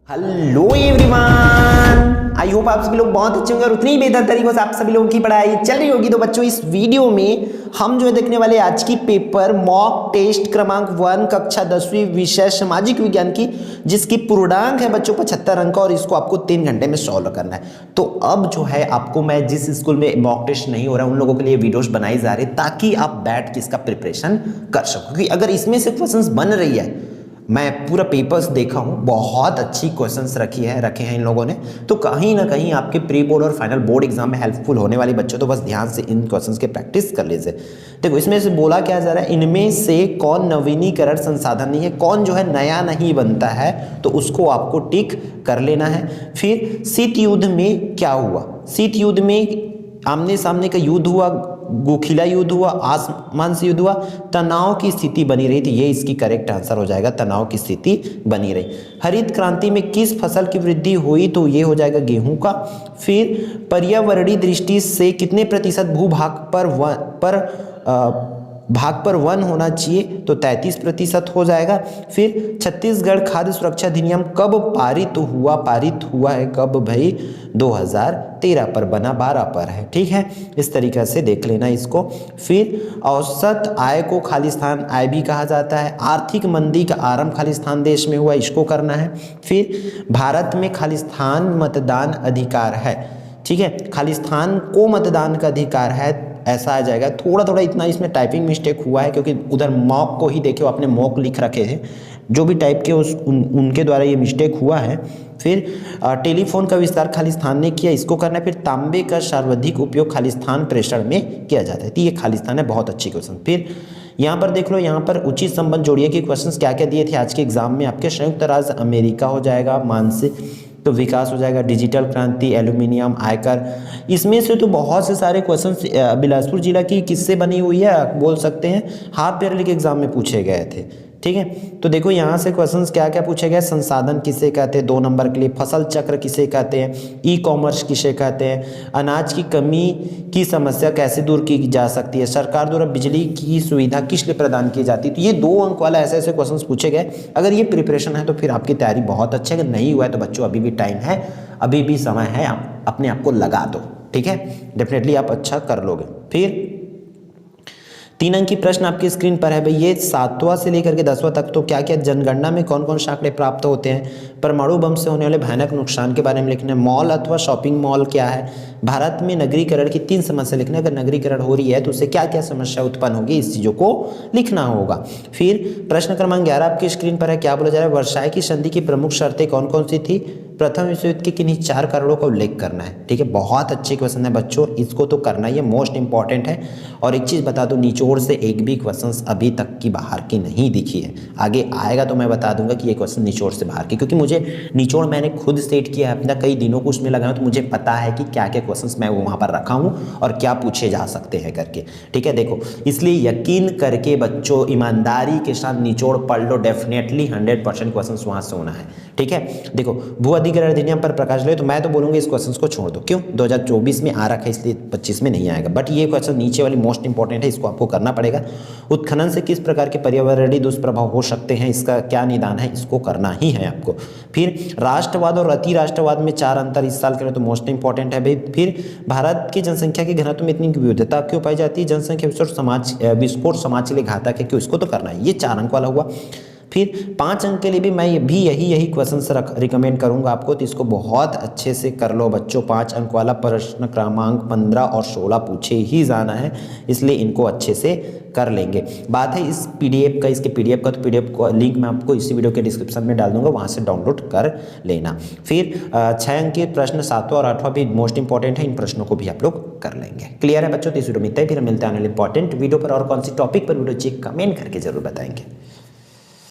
Hello everyone, I hope आप सभी लोग बहुत अच्छे होंगे और उतनी ही बेहतर तरीकों से आप सभी लोगों की पढ़ाई चल रही होगी। तो बच्चों, इस वीडियो में हम जो है देखने वाले आज की पेपर मॉक टेस्ट क्रमांक 1 कक्षा 10वीं विषय सामाजिक विज्ञान की, जिसकी पूर्णांक है बच्चों 75 अंक और इसको आपको 3 घंटे में सॉल्व करना है। तो अब जो है आपको मैं जिस स्कूल में मॉक टेस्ट नहीं हो रहा उन लोगों के लिए वीडियोस बनाई जा रही है ताकि आप बैठ के इसका प्रिपरेशन कर सको, क्योंकि अगर इसमें से क्वेश्चंस बन रही है, मैं पूरा पेपर्स देखा हूँ, बहुत अच्छी क्वेश्चंस रखे हैं इन लोगों ने, तो कहीं ना कहीं आपके प्री बोर्ड और फाइनल बोर्ड एग्जाम में हेल्पफुल होने वाली बच्चों। तो बस ध्यान से इन क्वेश्चंस के प्रैक्टिस कर लीजिए। देखो, इसमें से बोला क्या जा रहा है, इनमें से कौन नवीनीकरण संसाधन नहीं है, कौन जो है नया नहीं बनता है, तो उसको आपको टिक कर लेना है। फिर शीत युद्ध में क्या हुआ, शीत युद्ध में आमने सामने का युद्ध हुआ, गोखिला युद्ध हुआ, आसमान से युद्ध हुआ, तनाव की स्थिति बनी रही थी। ये इसकी करेक्ट आंसर हो जाएगा, तनाव की स्थिति बनी रही। हरित क्रांति में किस फसल की वृद्धि हुई, तो ये हो जाएगा गेहूं का। फिर पर्यावरणीय दृष्टि से कितने प्रतिशत भूभाग भाग पर वन होना चाहिए, तो 33% हो जाएगा। फिर छत्तीसगढ़ खाद्य सुरक्षा अधिनियम कब पारित हुआ है कब भाई, 2013 पर बना, 12 पर है, ठीक है। इस तरीके से देख लेना इसको। फिर औसत आय को खालिस्तान आय भी कहा जाता है। आर्थिक मंदी का आरंभ खालिस्तान देश में हुआ, इसको करना है। फिर भारत में खालिस्तान मतदान अधिकार है, ठीक है, खालिस्तान को मतदान का अधिकार है, ऐसा आ जाएगा। थोड़ा इतना इसमें टाइपिंग मिस्टेक हुआ है क्योंकि उधर मॉक को ही देखिए, अपने मॉक लिख रखे थे, जो भी टाइप के उनके द्वारा ये मिस्टेक हुआ है। फिर टेलीफोन का विस्तार खालिस्तान ने किया, इसको करना है। फिर तांबे का सर्वाधिक उपयोग खालिस्तान प्रेषण में किया जाता है, तो ये खालिस्तान है, बहुत अच्छी क्वेश्चन। फिर यहाँ पर देख लो, यहाँ पर उचित संबंध जोड़िए कि क्वेश्चंस क्या क्या दिए थे आज के एग्जाम में आपके। संयुक्त राज्य अमेरिका हो जाएगा, मानसिक तो विकास हो जाएगा, डिजिटल क्रांति, एल्यूमिनियम, आयकर। इसमें से तो बहुत से सारे क्वेश्चंस बिलासपुर जिला की किससे बनी हुई है, बोल सकते हैं हाफ ईयरली के एग्जाम में पूछे गए थे, ठीक है। तो देखो यहाँ से क्वेश्चंस क्या क्या पूछे गए, संसाधन किसे कहते हैं 2 नंबर के लिए, फसल चक्र किसे कहते हैं, ई कॉमर्स किसे कहते हैं, अनाज की कमी की समस्या कैसे दूर की जा सकती है, सरकार द्वारा बिजली की सुविधा किस लिए प्रदान की जाती है। तो ये 2 अंक वाला ऐसे ऐसे क्वेश्चंस पूछे गए। अगर ये प्रिपरेशन है तो फिर आपकी तैयारी बहुत अच्छी है। अगर नहीं हुआ है तो बच्चों अभी भी टाइम है, अभी भी समय है, आप अपने आप को लगा दो, ठीक है, डेफिनेटली आप अच्छा कर लोगे। फिर 3 अंक की प्रश्न आपकी स्क्रीन पर है भाई, ये 7वां से लेकर के 10वां तक। तो क्या क्या जनगणना में कौन कौन से आंकड़े प्राप्त होते हैं, परमाणु बम से होने वाले भयानक नुकसान के बारे में लिखना है, मॉल अथवा शॉपिंग मॉल क्या है, भारत में नगरीकरण की 3 समस्या लिखना है, अगर नगरीकरण हो रही है तो उससे क्या क्या समस्या उत्पन्न होगी, इस चीज़ों को लिखना होगा। फिर प्रश्न क्रमांक 11 आपकी स्क्रीन पर है, क्या बोला जा रहा है, वर्साई की संधि की प्रमुख शर्तें कौन कौन सी थी, प्रथम विश्व युद्ध के किन्हीं 4 कारणों का उल्लेख करना है, ठीक है। बहुत अच्छे क्वेश्चन है बच्चों, इसको तो करना ही है, मोस्ट इंपॉर्टेंट है। और एक चीज़ बता दूं, निचोड़ से एक भी क्वेश्चंस अभी तक की बाहर की नहीं दिखी है, आगे आएगा तो मैं बता दूंगा कि ये क्वेश्चन निचोड़ से बाहर की, क्योंकि मुझे निचोड़ मैंने खुद सेट किया है अपना, कई दिनों को उसमें लगाया, तो मुझे पता है कि क्या क्या क्वेश्चंस मैं वहाँ पर रखा हूँ और क्या पूछे जा सकते हैं करके, ठीक है। देखो, इसलिए यकीन करके बच्चों ईमानदारी के साथ निचोड़ पढ़ लो, डेफिनेटली 100% क्वेश्चन वहाँ से होना है, ठीक है। देखो, भू अधिग्रहण अधिनियम पर प्रकाश ले, तो मैं तो बोलूँगा इस क्वेश्चन को छोड़ दो, क्यों, 2024 में आ रखा है इसलिए 25 में नहीं आएगा, बट ये क्वेश्चन नीचे वाली मोस्ट इंपॉर्टेंट है, इसको आपको करना पड़ेगा। उत्खनन से किस प्रकार के पर्यावरणीय दुष्प्रभाव हो सकते हैं, इसका क्या निदान है, इसको करना ही है आपको। फिर राष्ट्रवाद और अति राष्ट्रवाद में 4 अंतर इस साल के लिए तो मोस्ट इंपॉर्टेंट है भाई। फिर भारत की जनसंख्या के घनत्व में इतनी विविधता क्यों पाई जाती है, जनसंख्या विस्फोट समाज के लिए घातक है क्यों, इसको तो करना है, ये 4 अंक वाला हुआ। फिर 5 अंक के लिए भी मैं यही क्वेश्चन रिकमेंड करूंगा आपको, तो इसको बहुत अच्छे से कर लो बच्चों। 5 अंक वाला प्रश्न क्रमांक 15 और 16 पूछे ही जाना है, इसलिए इनको अच्छे से कर लेंगे। बात है इस पीडीएफ का, इसके पीडीएफ का, तो पीडीएफ को लिंक मैं आपको इसी वीडियो के डिस्क्रिप्शन में डाल दूंगा, वहां से डाउनलोड कर लेना। फिर 6 अंक के प्रश्न 7वां और 8वां भी मोस्ट इंपॉर्टेंट है, इन प्रश्नों को भी आप लोग कर लेंगे। क्लियर है बच्चों, तो इस वीडियो में इतना ही, फिर मिलते हैं इंपॉर्टेंट वीडियो पर, और कौन सी टॉपिक पर वीडियो चाहिए कमेंट करके जरूर बताएंगे।